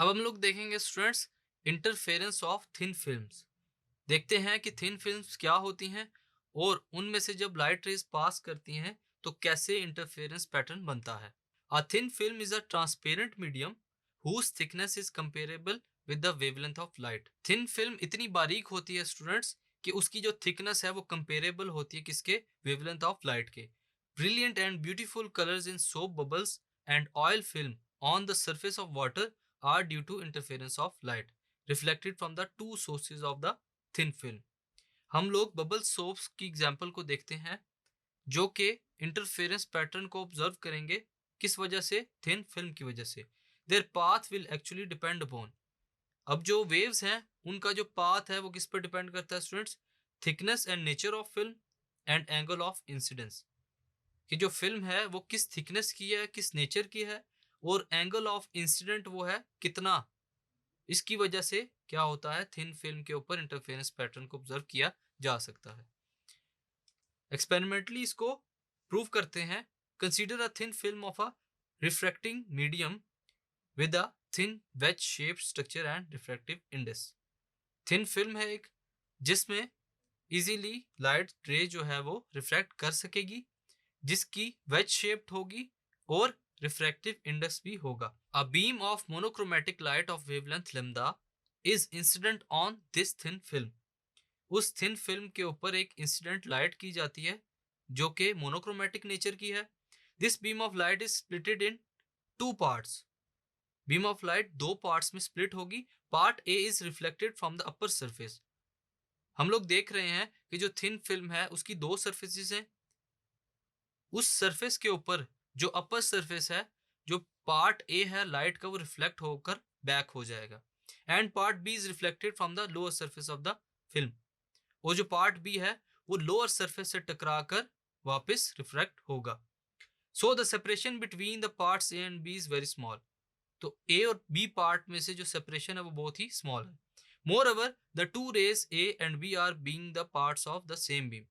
अब हम लोग देखेंगे students interference of thin films. देखते हैं कि थिन फिल्म्स क्या होती हैं और उनमें से जब लाइट रेज पास करती हैं तो कैसे इंटरफेरेंस पैटर्न बनता है। A thin film is a transparent medium whose thickness is comparable with the wavelength of light। Thin film इतनी बारीक होती है स्टूडेंट्स कि उसकी जो थिकनेस है वो कंपेरेबल होती है किसके, वेवलेंथ ऑफ लाइट के। Brilliant and beautiful colours in soap bubbles and oil film on the surface of water are due to interference of light reflected from the two sources of the thin film। हम लोग bubble soaps की example को देखते हैं जो कि interference pattern को observe करेंगे। किस वजह से? थिन फिल्म की वजह से। There path will actually depend upon, अब जो वेव्स हैं उनका जो पाथ है वो किस पर डिपेंड करता है students? Thickness and nature of film and angle of incidence. कि जो फिल्म है वो किस थिकनेस की है, किस नेचर की है, और एंगल ऑफ इंसिडेंट वो है कितना। इसकी वजह से क्या होता है, थिन फिल्म के ऊपर इंटरफेरेंस पैटर्न को ऑब्जर्व किया जा सकता है। एक्सपेरिमेंटली इसको प्रूव करते हैं। Consider a thin film of a refracting medium with a thin veg shape structure and refractive index. Thin film है एक जिसमें इजीली लाइट रे जो है वो रिफ्रैक्ट कर सकेगी, जिसकी वेज शेप्ड होगी और रिफ्रैक्टिव इंडेक्स भी होगा। A beam of monochromatic light of wavelength lambda is incident on this thin film. उस थिन फिल्म के ऊपर एक इंसिडेंट लाइट की जाती है जो कि मोनोक्रोमेटिक नेचर की है। This beam of light is splitted in two parts. Beam of light दो पार्ट्स में स्प्लिट होगी। Part A is reflected from the upper surface. हम लोग देख रहे हैं कि जो थिन फिल्म है उसकी दो सरफेसेस हैं। उस सरफेस के ऊपर जो अपर सरफेस है, जो पार्ट ए है लाइट का, वो रिफ्लेक्ट होकर बैक हो जाएगा। And part B is reflected from the lower surface of the film. और जो पार्ट बी है वो लोअर सरफेस से टकरा कर वापस रिफ्लेक्ट होगा। So the separation between the parts A and B is very small. तो ए और बी पार्ट में से जो सेपरेशन है वो बहुत ही स्मॉल है। Moreover the two rays A and B are being the parts of the same beam.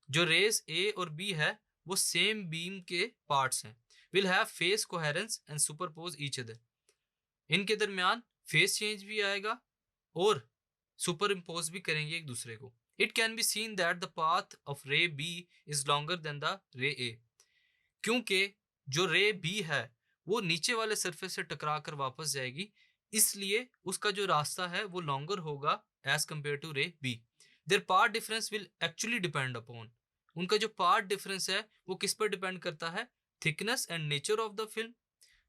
जो रेज ए और बी है वो सेम बीम के पार्ट्स हैं। Will have phase coherence and superpose each other. इनके दरमियान face change भी आएगा और सुपर इम्पोज भी करेंगे एक दूसरे को। It can be seen that the path of ray B is longer than the ray A. क्योंकि जो रे बी है वो नीचे वाले सरफेस से टकरा कर वापस जाएगी, इसलिए उसका जो रास्ता है वो लॉन्गर होगा as compare to ray B. Their part difference will actually depend upon, उनका जो पार्ट डिफरेंस है वो किस पर डिपेंड करता है? Thickness and nature of the film.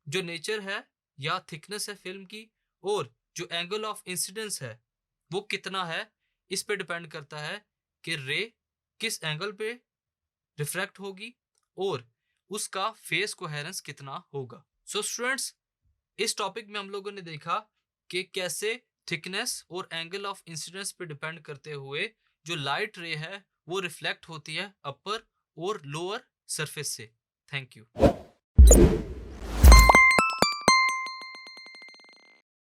जो नेचर है या थिकनेस है फिल्म की, और जो एंगल ऑफ इंसिडेंस है वो कितना है, इस पे डिपेंड करता है कि रे किस एंगल पे रिफ्रैक्ट होगी और उसका फेस कोहेरेंस कितना होगा। सो स्टूडेंट्स, इस टॉपिक में हम लोगों ने देखा कि कैसे थिकनेस और एंगल ऑफ इंसिडेंस पे डिपेंड करते हुए जो लाइट रे है वो रिफ्लेक्ट होती है अपर और लोअर सरफेस से। Thank you.